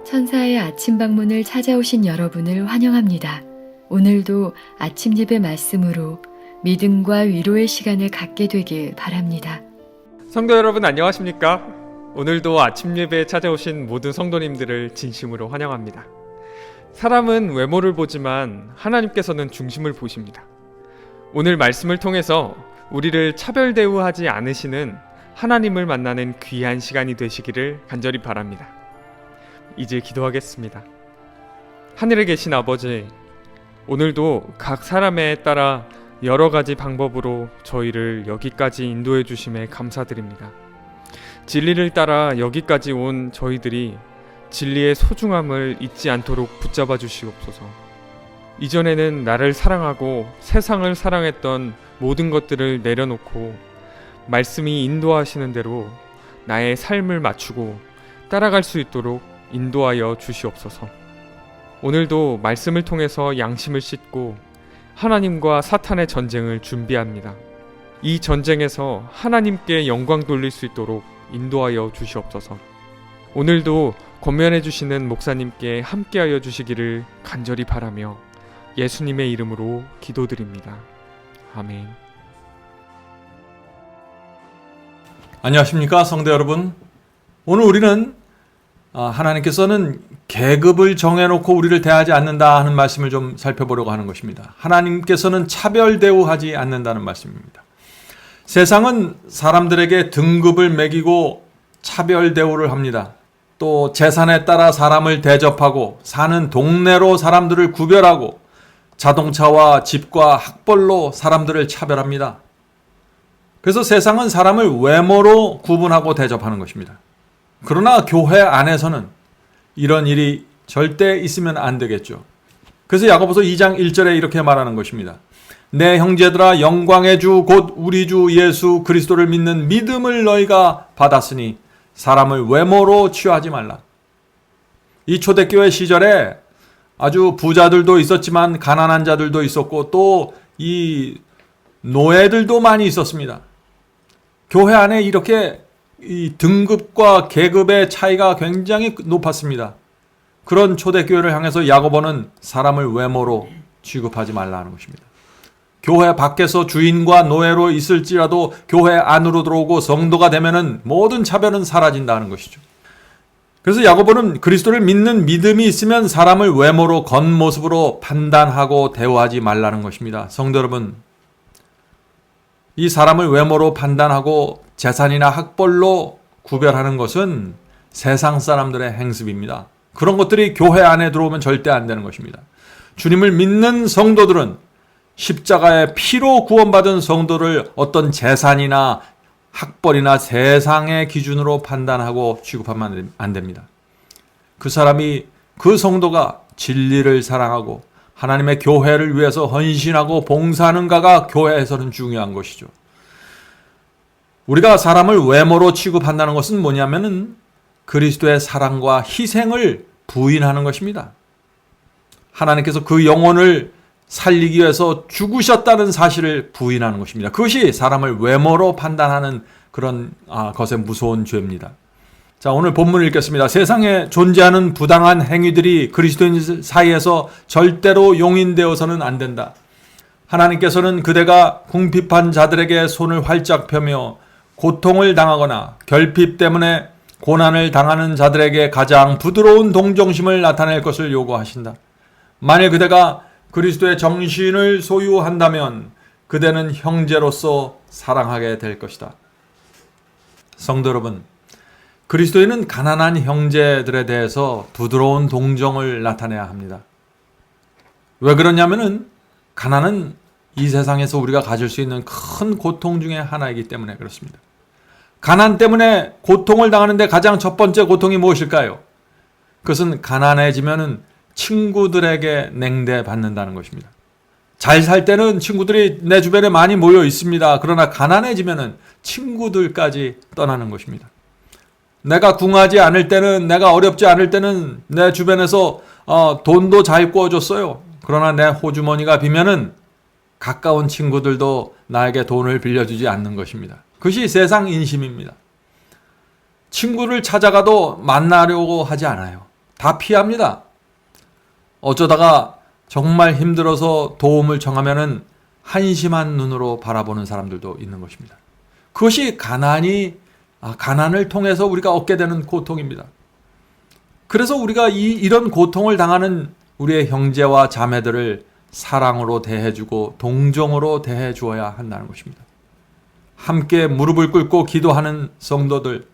천사의 아침 방문을 찾아오신 여러분을 환영합니다. 오늘도 아침 예배 말씀으로 믿음과 위로의 시간을 갖게 되길 바랍니다. 성도 여러분 안녕하십니까? 오늘도 아침 예배에 찾아오신 모든 성도님들을 진심으로 환영합니다. 사람은 외모를 보지만 하나님께서는 중심을 보십니다. 오늘 말씀을 통해서 우리를 차별 대우하지 않으시는 하나님을 만나는 귀한 시간이 되시기를 간절히 바랍니다. 이제 기도하겠습니다. 하늘에 계신 아버지, 오늘도 각 사람에 따라 여러 가지 방법으로 저희를 여기까지 인도해 주심에 감사드립니다. 진리를 따라 여기까지 온 저희들이 진리의 소중함을 잊지 않도록 붙잡아 주시옵소서. 이전에는 나를 사랑하고 세상을 사랑했던 모든 것들을 내려놓고 말씀이 인도하시는 대로 나의 삶을 맞추고 따라갈 수 있도록 인도하여 주시옵소서. 오늘도 말씀을 통해서 양심을 씻고 하나님과 사탄의 전쟁을 준비합니다. 이 전쟁에서 하나님께 영광 돌릴 수 있도록 인도하여 주시옵소서. 오늘도 권면해 주시는 목사님께 함께하여 주시기를 간절히 바라며 예수님의 이름으로 기도드립니다. 아멘. 안녕하십니까 성도 여러분. 오늘 우리는 하나님께서는 계급을 정해놓고 우리를 대하지 않는다 하는 말씀을 좀 살펴보려고 하는 것입니다. 하나님께서는 차별 대우하지 않는다는 말씀입니다. 세상은 사람들에게 등급을 매기고 차별 대우를 합니다. 또 재산에 따라 사람을 대접하고 사는 동네로 사람들을 구별하고 자동차와 집과 학벌로 사람들을 차별합니다. 그래서 세상은 사람을 외모로 구분하고 대접하는 것입니다. 그러나 교회 안에서는 이런 일이 절대 있으면 안 되겠죠. 그래서 야고보서 2장 1절에 이렇게 말하는 것입니다. 내 형제들아, 영광의 주 곧 우리 주 예수 그리스도를 믿는 믿음을 너희가 받았으니 사람을 외모로 취하지 말라. 이 초대교회 시절에 아주 부자들도 있었지만 가난한 자들도 있었고 또 이 노예들도 많이 있었습니다. 교회 안에 이렇게 이 등급과 계급의 차이가 굉장히 높았습니다. 그런 초대교회를 향해서 야고보는 사람을 외모로 취급하지 말라는 것입니다. 교회 밖에서 주인과 노예로 있을지라도 교회 안으로 들어오고 성도가 되면은 모든 차별은 사라진다는 것이죠. 그래서 야고보는 그리스도를 믿는 믿음이 있으면 사람을 외모로 겉모습으로 판단하고 대우하지 말라는 것입니다. 성도 여러분, 이 사람을 외모로 판단하고 재산이나 학벌로 구별하는 것은 세상 사람들의 행습입니다. 그런 것들이 교회 안에 들어오면 절대 안 되는 것입니다. 주님을 믿는 성도들은 십자가의 피로 구원받은 성도를 어떤 재산이나 학벌이나 세상의 기준으로 판단하고 취급하면 안 됩니다. 그 사람이, 그 성도가 진리를 사랑하고 하나님의 교회를 위해서 헌신하고 봉사하는가가 교회에서는 중요한 것이죠. 우리가 사람을 외모로 취급한다는 것은 뭐냐면은 그리스도의 사랑과 희생을 부인하는 것입니다. 하나님께서 그 영혼을 살리기 위해서 죽으셨다는 사실을 부인하는 것입니다. 그것이 사람을 외모로 판단하는 그런 것의 무서운 죄입니다. 자, 오늘 본문을 읽겠습니다. 세상에 존재하는 부당한 행위들이 그리스도인 사이에서 절대로 용인되어서는 안 된다. 하나님께서는 그대가 궁핍한 자들에게 손을 활짝 펴며 고통을 당하거나 결핍 때문에 고난을 당하는 자들에게 가장 부드러운 동정심을 나타낼 것을 요구하신다. 만일 그대가 그리스도의 정신을 소유한다면 그대는 형제로서 사랑하게 될 것이다. 성도 여러분, 그리스도인은 가난한 형제들에 대해서 부드러운 동정을 나타내야 합니다. 왜 그러냐면은 가난은 이 세상에서 우리가 가질 수 있는 큰 고통 중에 하나이기 때문에 그렇습니다. 가난 때문에 고통을 당하는데 가장 첫 번째 고통이 무엇일까요? 그것은 가난해지면은 친구들에게 냉대받는다는 것입니다. 잘 살 때는 친구들이 내 주변에 많이 모여 있습니다. 그러나 가난해지면은 친구들까지 떠나는 것입니다. 내가 궁하지 않을 때는, 내가 어렵지 않을 때는 내 주변에서 돈도 잘 구워줬어요. 그러나 내 호주머니가 비면은 가까운 친구들도 나에게 돈을 빌려주지 않는 것입니다. 그것이 세상 인심입니다. 친구를 찾아가도 만나려고 하지 않아요. 다 피합니다. 어쩌다가 정말 힘들어서 도움을 청하면은 한심한 눈으로 바라보는 사람들도 있는 것입니다. 그것이 가난을 통해서 우리가 얻게 되는 고통입니다. 그래서 우리가 이런 고통을 당하는 우리의 형제와 자매들을 사랑으로 대해주고 동정으로 대해주어야 한다는 것입니다. 함께 무릎을 꿇고 기도하는 성도들,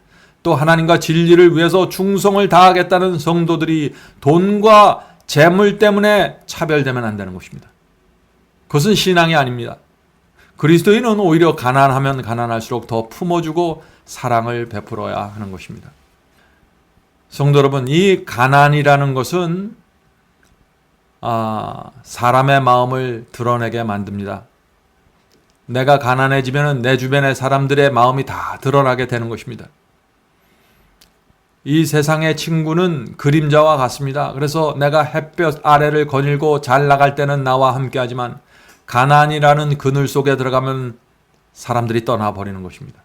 또 하나님과 진리를 위해서 충성을 다하겠다는 성도들이 돈과 재물 때문에 차별되면 안 되는 것입니다. 그것은 신앙이 아닙니다. 그리스도인은 오히려 가난하면 가난할수록 더 품어주고 사랑을 베풀어야 하는 것입니다. 성도 여러분, 이 가난이라는 것은 사람의 마음을 드러내게 만듭니다. 내가 가난해지면 내 주변의 사람들의 마음이 다 드러나게 되는 것입니다. 이 세상의 친구는 그림자와 같습니다. 그래서 내가 햇볕 아래를 거닐고 잘 나갈 때는 나와 함께하지만 가난이라는 그늘 속에 들어가면 사람들이 떠나버리는 것입니다.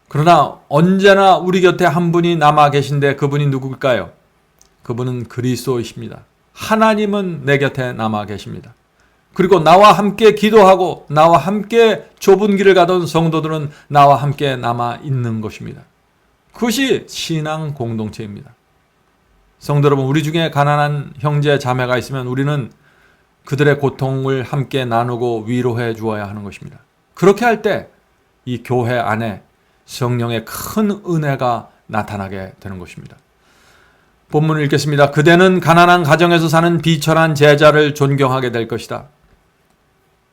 그러나 언제나 우리 곁에 한 분이 남아 계신데 그분이 누구일까요? 그분은 그리스도이십니다. 하나님은 내 곁에 남아 계십니다. 그리고 나와 함께 기도하고 나와 함께 좁은 길을 가던 성도들은 나와 함께 남아 있는 것입니다. 그것이 신앙 공동체입니다. 성도 여러분, 우리 중에 가난한 형제 자매가 있으면 우리는 그들의 고통을 함께 나누고 위로해 주어야 하는 것입니다. 그렇게 할 때 이 교회 안에 성령의 큰 은혜가 나타나게 되는 것입니다. 본문을 읽겠습니다. 그대는 가난한 가정에서 사는 비천한 제자를 존경하게 될 것이다.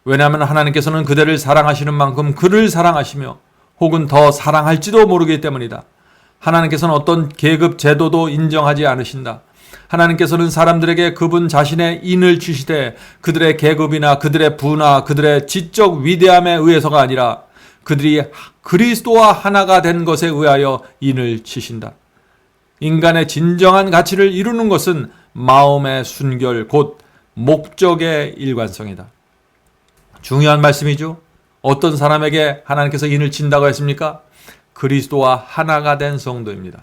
왜냐하면 하나님께서는 그대를 사랑하시는 만큼 그를 사랑하시며 혹은 더 사랑할지도 모르기 때문이다. 하나님께서는 어떤 계급 제도도 인정하지 않으신다. 하나님께서는 사람들에게 그분 자신의 인을 주시되 그들의 계급이나 그들의 부나 그들의 지적 위대함에 의해서가 아니라 그들이 그리스도와 하나가 된 것에 의하여 인을 치신다. 인간의 진정한 가치를 이루는 것은 마음의 순결 곧 목적의 일관성이다. 중요한 말씀이죠. 어떤 사람에게 하나님께서 인을 친다고 했습니까? 그리스도와 하나가 된 성도입니다.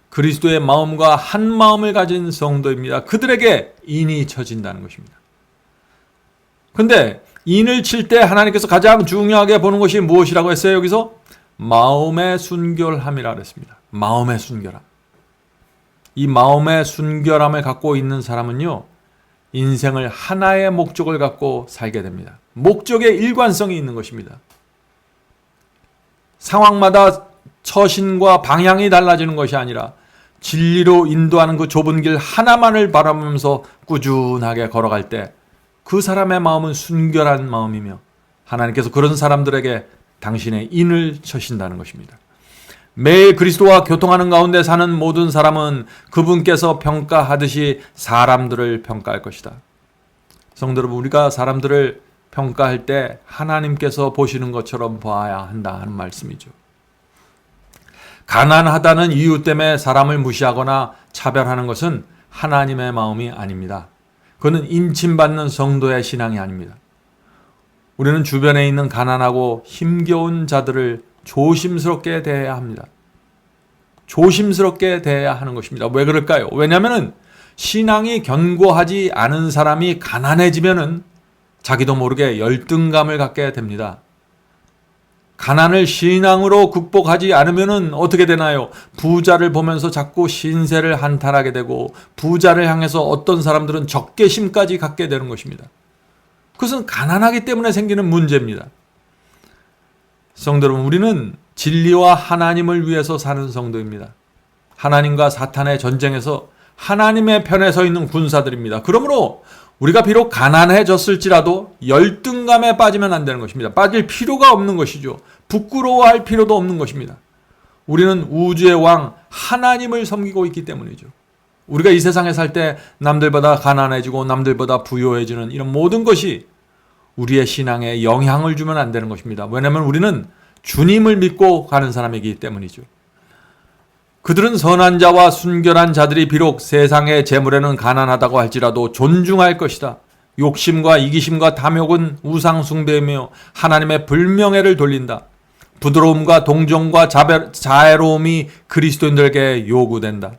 그리스도의 마음과 한 마음을 가진 성도입니다. 그들에게 인이 쳐진다는 것입니다. 근데 인을 칠 때 하나님께서 가장 중요하게 보는 것이 무엇이라고 했어요? 여기서 마음의 순결함이라고 했습니다. 마음의 순결함. 이 마음의 순결함을 갖고 있는 사람은요, 인생을 하나의 목적을 갖고 살게 됩니다. 목적의 일관성이 있는 것입니다. 상황마다 처신과 방향이 달라지는 것이 아니라 진리로 인도하는 그 좁은 길 하나만을 바라보면서 꾸준하게 걸어갈 때 그 사람의 마음은 순결한 마음이며 하나님께서 그런 사람들에게 당신의 인을 쳐신다는 것입니다. 매일 그리스도와 교통하는 가운데 사는 모든 사람은 그분께서 평가하듯이 사람들을 평가할 것이다. 성도 여러분, 우리가 사람들을 평가할 때 하나님께서 보시는 것처럼 봐야 한다 하는 말씀이죠. 가난하다는 이유 때문에 사람을 무시하거나 차별하는 것은 하나님의 마음이 아닙니다. 그것은 인침받는 성도의 신앙이 아닙니다. 우리는 주변에 있는 가난하고 힘겨운 자들을 조심스럽게 대해야 합니다. 조심스럽게 대해야 하는 것입니다. 왜 그럴까요? 왜냐하면 신앙이 견고하지 않은 사람이 가난해지면은 자기도 모르게 열등감을 갖게 됩니다. 가난을 신앙으로 극복하지 않으면 어떻게 되나요? 부자를 보면서 자꾸 신세를 한탄하게 되고 부자를 향해서 어떤 사람들은 적개심까지 갖게 되는 것입니다. 그것은 가난하기 때문에 생기는 문제입니다. 성도 여러분, 우리는 진리와 하나님을 위해서 사는 성도입니다. 하나님과 사탄의 전쟁에서 하나님의 편에 서 있는 군사들입니다. 그러므로 우리가 비록 가난해졌을지라도 열등감에 빠지면 안 되는 것입니다. 빠질 필요가 없는 것이죠. 부끄러워할 필요도 없는 것입니다. 우리는 우주의 왕 하나님을 섬기고 있기 때문이죠. 우리가 이 세상에 살 때 남들보다 가난해지고 남들보다 부유해지는 이런 모든 것이 우리의 신앙에 영향을 주면 안 되는 것입니다. 왜냐하면 우리는 주님을 믿고 가는 사람이기 때문이죠. 그들은 선한 자와 순결한 자들이 비록 세상의 재물에는 가난하다고 할지라도 존중할 것이다. 욕심과 이기심과 탐욕은 우상 숭배이며 하나님의 불명예를 돌린다. 부드러움과 동정과 자애로움이 그리스도인들에게 요구된다.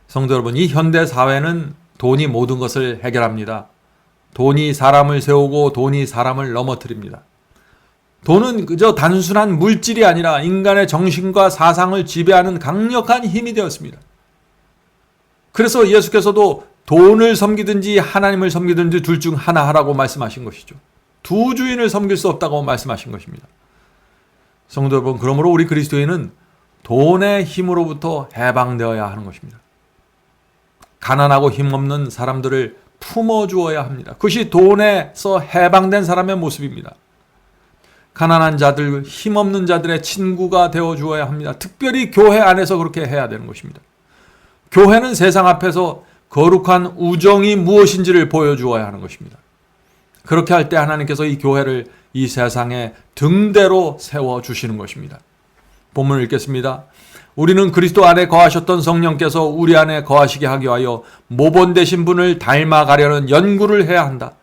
성도 여러분, 이 현대 사회는 돈이 모든 것을 해결합니다. 돈이 사람을 세우고 돈이 사람을 넘어뜨립니다. 돈은 그저 단순한 물질이 아니라 인간의 정신과 사상을 지배하는 강력한 힘이 되었습니다. 그래서 예수께서도 돈을 섬기든지 하나님을 섬기든지 둘 중 하나 하라고 말씀하신 것이죠. 두 주인을 섬길 수 없다고 말씀하신 것입니다. 성도 여러분, 그러므로 우리 그리스도인은 돈의 힘으로부터 해방되어야 하는 것입니다. 가난하고 힘없는 사람들을 품어주어야 합니다. 그것이 돈에서 해방된 사람의 모습입니다. 가난한 자들, 힘없는 자들의 친구가 되어주어야 합니다. 특별히 교회 안에서 그렇게 해야 되는 것입니다. 교회는 세상 앞에서 거룩한 우정이 무엇인지를 보여주어야 하는 것입니다. 그렇게 할 때 하나님께서 이 교회를 이 세상에 등대로 세워주시는 것입니다. 본문을 읽겠습니다. 우리는 그리스도 안에 거하셨던 성령께서 우리 안에 거하시게 하기 위하여 모본되신 분을 닮아가려는 연구를 해야 한다.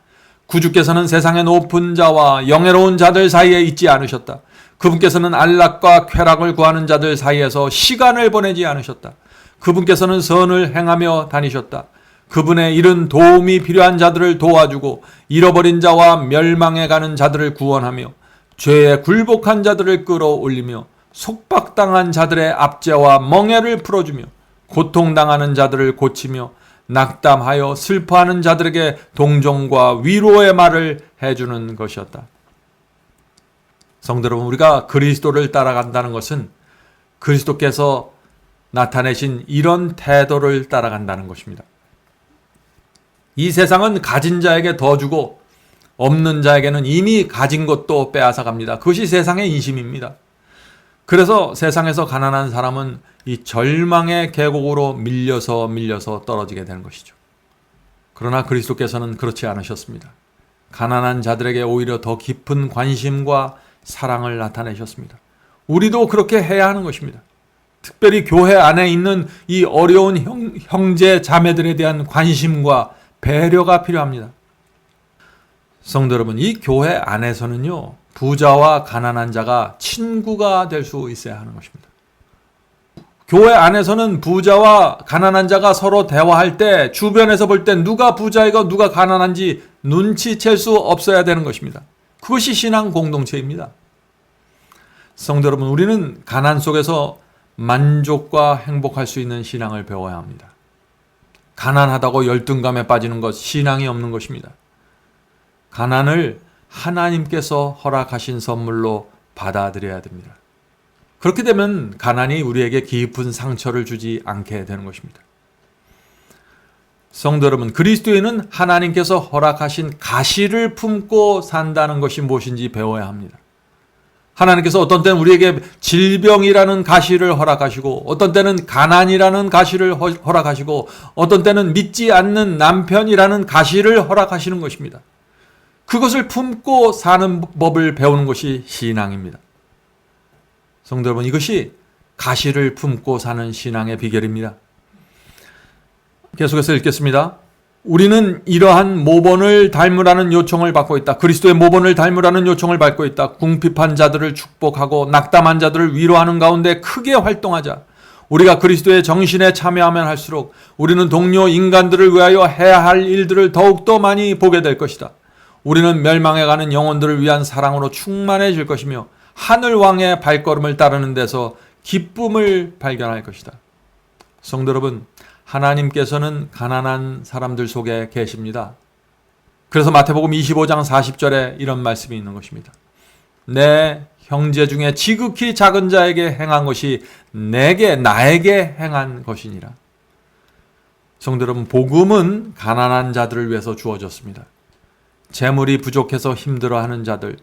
구주께서는 세상의 높은 자와 영예로운 자들 사이에 있지 않으셨다. 그분께서는 안락과 쾌락을 구하는 자들 사이에서 시간을 보내지 않으셨다. 그분께서는 선을 행하며 다니셨다. 그분의 일은 도움이 필요한 자들을 도와주고 잃어버린 자와 멸망해 가는 자들을 구원하며 죄에 굴복한 자들을 끌어올리며 속박당한 자들의 압제와 멍에를 풀어주며 고통당하는 자들을 고치며 낙담하여 슬퍼하는 자들에게 동정과 위로의 말을 해주는 것이었다. 성도 여러분, 우리가 그리스도를 따라간다는 것은 그리스도께서 나타내신 이런 태도를 따라간다는 것입니다. 이 세상은 가진 자에게 더 주고 없는 자에게는 이미 가진 것도 빼앗아 갑니다. 그것이 세상의 인심입니다. 그래서 세상에서 가난한 사람은 이 절망의 계곡으로 밀려서 떨어지게 되는 것이죠. 그러나 그리스도께서는 그렇지 않으셨습니다. 가난한 자들에게 오히려 더 깊은 관심과 사랑을 나타내셨습니다. 우리도 그렇게 해야 하는 것입니다. 특별히 교회 안에 있는 이 어려운 형제 자매들에 대한 관심과 배려가 필요합니다. 성도 여러분, 이 교회 안에서는요, 부자와 가난한 자가 친구가 될 수 있어야 하는 것입니다. 교회 안에서는 부자와 가난한 자가 서로 대화할 때 주변에서 볼 때 누가 부자이고 누가 가난한지 눈치챌 수 없어야 되는 것입니다. 그것이 신앙 공동체입니다. 성도 여러분, 우리는 가난 속에서 만족과 행복할 수 있는 신앙을 배워야 합니다. 가난하다고 열등감에 빠지는 것, 신앙이 없는 것입니다. 가난을 하나님께서 허락하신 선물로 받아들여야 됩니다. 그렇게 되면 가난이 우리에게 깊은 상처를 주지 않게 되는 것입니다. 성도 여러분, 그리스도인은 하나님께서 허락하신 가시를 품고 산다는 것이 무엇인지 배워야 합니다. 하나님께서 어떤 때는 우리에게 질병이라는 가시를 허락하시고 어떤 때는 가난이라는 가시를 허락하시고 어떤 때는 믿지 않는 남편이라는 가시를 허락하시는 것입니다. 그것을 품고 사는 법을 배우는 것이 신앙입니다. 성도 여러분, 이것이 가시를 품고 사는 신앙의 비결입니다. 계속해서 읽겠습니다. 우리는 이러한 모본을 닮으라는 요청을 받고 있다. 그리스도의 모본을 닮으라는 요청을 받고 있다. 궁핍한 자들을 축복하고 낙담한 자들을 위로하는 가운데 크게 활동하자. 우리가 그리스도의 정신에 참여하면 할수록 우리는 동료 인간들을 위하여 해야 할 일들을 더욱더 많이 보게 될 것이다. 우리는 멸망해가는 영혼들을 위한 사랑으로 충만해질 것이며 하늘왕의 발걸음을 따르는 데서 기쁨을 발견할 것이다. 성도 여러분, 하나님께서는 가난한 사람들 속에 계십니다. 그래서 마태복음 25장 40절에 이런 말씀이 있는 것입니다. 내 형제 중에 지극히 작은 자에게 행한 것이 나에게 행한 것이니라. 성도 여러분, 복음은 가난한 자들을 위해서 주어졌습니다. 재물이 부족해서 힘들어하는 자들,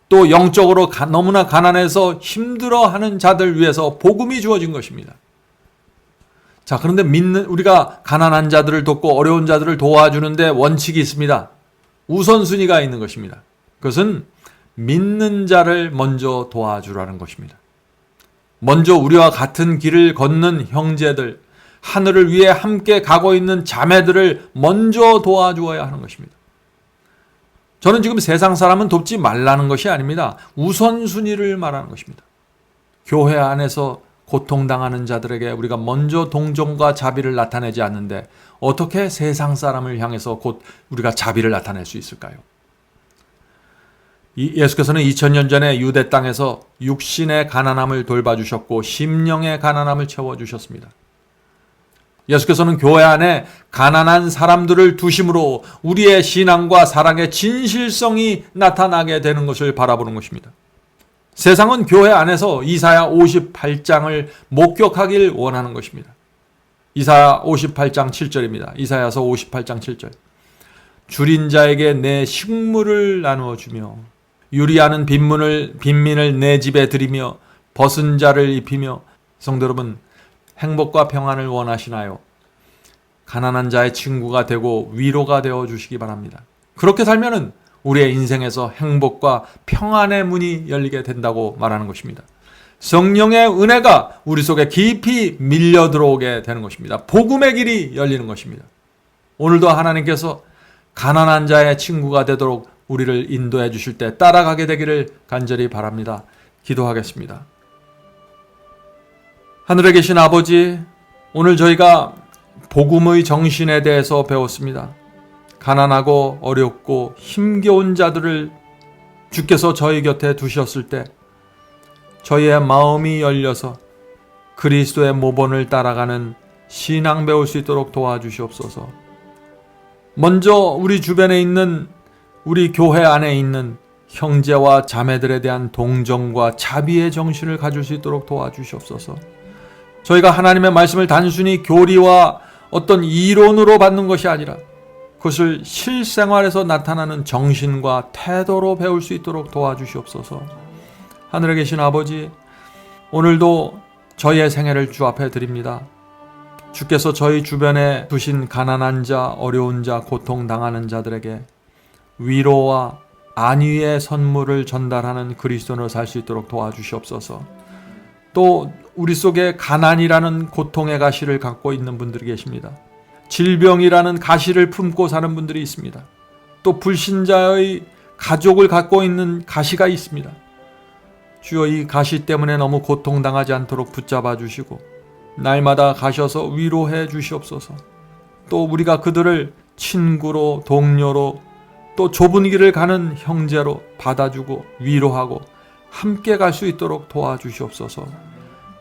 또 영적으로 너무나 가난해서 힘들어하는 자들 위해서 복음이 주어진 것입니다. 자, 그런데 우리가 가난한 자들을 돕고 어려운 자들을 도와주는데 원칙이 있습니다. 우선순위가 있는 것입니다. 그것은 믿는 자를 먼저 도와주라는 것입니다. 먼저 우리와 같은 길을 걷는 형제들, 하늘을 위해 함께 가고 있는 자매들을 먼저 도와주어야 하는 것입니다. 저는 지금 세상 사람은 돕지 말라는 것이 아닙니다. 우선순위를 말하는 것입니다. 교회 안에서 고통당하는 자들에게 우리가 먼저 동정과 자비를 나타내지 않는데 어떻게 세상 사람을 향해서 곧 우리가 자비를 나타낼 수 있을까요? 예수께서는 2000년 전에 유대 땅에서 육신의 가난함을 돌봐주셨고 심령의 가난함을 채워주셨습니다. 예수께서는 교회 안에 가난한 사람들을 두심으로 우리의 신앙과 사랑의 진실성이 나타나게 되는 것을 바라보는 것입니다. 세상은 교회 안에서 이사야 58장을 목격하길 원하는 것입니다. 이사야 58장 7절입니다. 이사야서 58장 7절. 줄인 자에게 내 식물을 나누어 주며 유리하는 빈민을 내 집에 들이며 벗은 자를 입히며. 성도 여러분, 행복과 평안을 원하시나요? 가난한 자의 친구가 되고 위로가 되어 주시기 바랍니다. 그렇게 살면은 우리의 인생에서 행복과 평안의 문이 열리게 된다고 말하는 것입니다. 성령의 은혜가 우리 속에 깊이 밀려 들어오게 되는 것입니다. 복음의 길이 열리는 것입니다. 오늘도 하나님께서 가난한 자의 친구가 되도록 우리를 인도해 주실 때 따라가게 되기를 간절히 바랍니다. 기도하겠습니다. 하늘에 계신 아버지, 오늘 저희가 복음의 정신에 대해서 배웠습니다. 가난하고 어렵고 힘겨운 자들을 주께서 저희 곁에 두셨을 때 저희의 마음이 열려서 그리스도의 모본을 따라가는 신앙 배울 수 있도록 도와주시옵소서. 먼저 우리 주변에 있는 우리 교회 안에 있는 형제와 자매들에 대한 동정과 자비의 정신을 가질 수 있도록 도와주시옵소서. 저희가 하나님의 말씀을 단순히 교리와 어떤 이론으로 받는 것이 아니라 그것을 실생활에서 나타나는 정신과 태도로 배울 수 있도록 도와주시옵소서. 하늘에 계신 아버지, 오늘도 저희의 생애를 주 앞에 드립니다. 주께서 저희 주변에 두신 가난한 자, 어려운 자, 고통당하는 자들에게 위로와 안위의 선물을 전달하는 그리스도인으로 살 수 있도록 도와주시옵소서. 또 우리 속에 가난이라는 고통의 가시를 갖고 있는 분들이 계십니다. 질병이라는 가시를 품고 사는 분들이 있습니다. 또 불신자의 가족을 갖고 있는 가시가 있습니다. 주여, 이 가시 때문에 너무 고통당하지 않도록 붙잡아 주시고 날마다 가셔서 위로해 주시옵소서. 또 우리가 그들을 친구로, 동료로, 또 좁은 길을 가는 형제로 받아주고 위로하고 함께 갈 수 있도록 도와주시옵소서.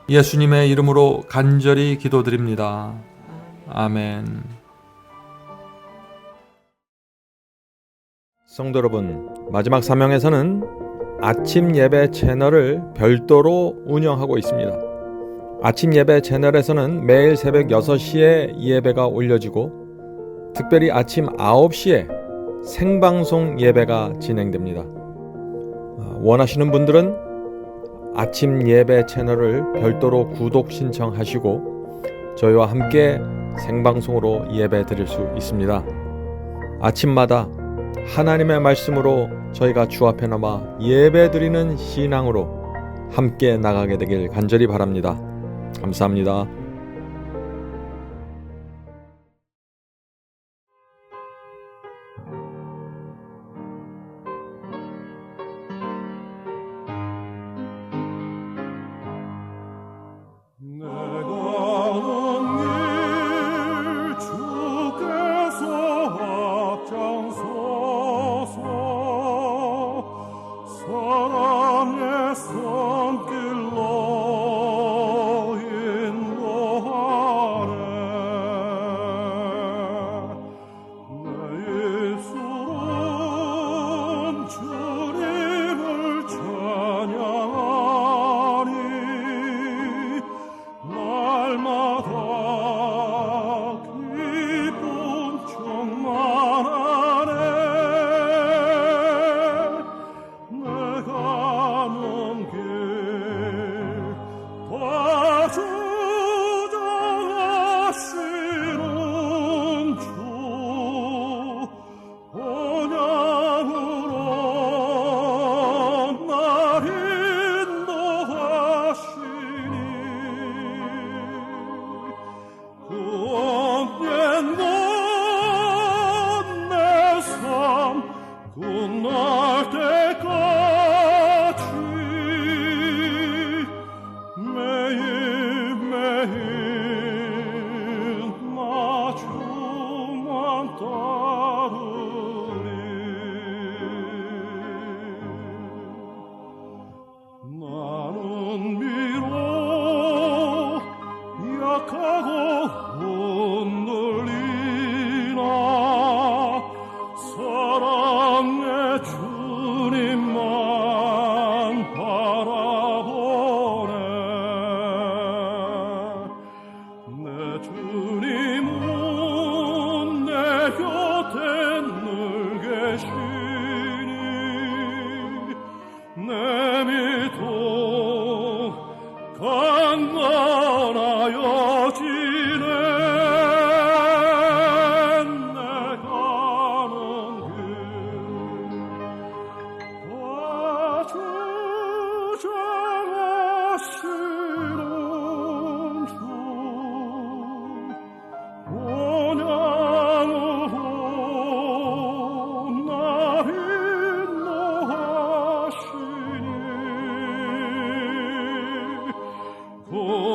예수님의 이름으로 간절히 기도드립니다. 아멘. 성도 여러분, 마지막 사명에서는 아침 예배 채널을 별도로 운영하고 있습니다. 아침 예배 채널에서는 매일 새벽 6시에 예배가 올려지고 특별히 아침 9시에 생방송 예배가 진행됩니다. 원하시는 분들은 아침 예배 채널을 별도로 구독 신청하시고 저희와 함께 생방송으로 예배 드릴 수 있습니다. 아침마다 하나님의 말씀으로 저희가 주 앞에 나와 예배 드리는 신앙으로 함께 나가게 되길 간절히 바랍니다. 감사합니다. 사랑의 손길로 인도 고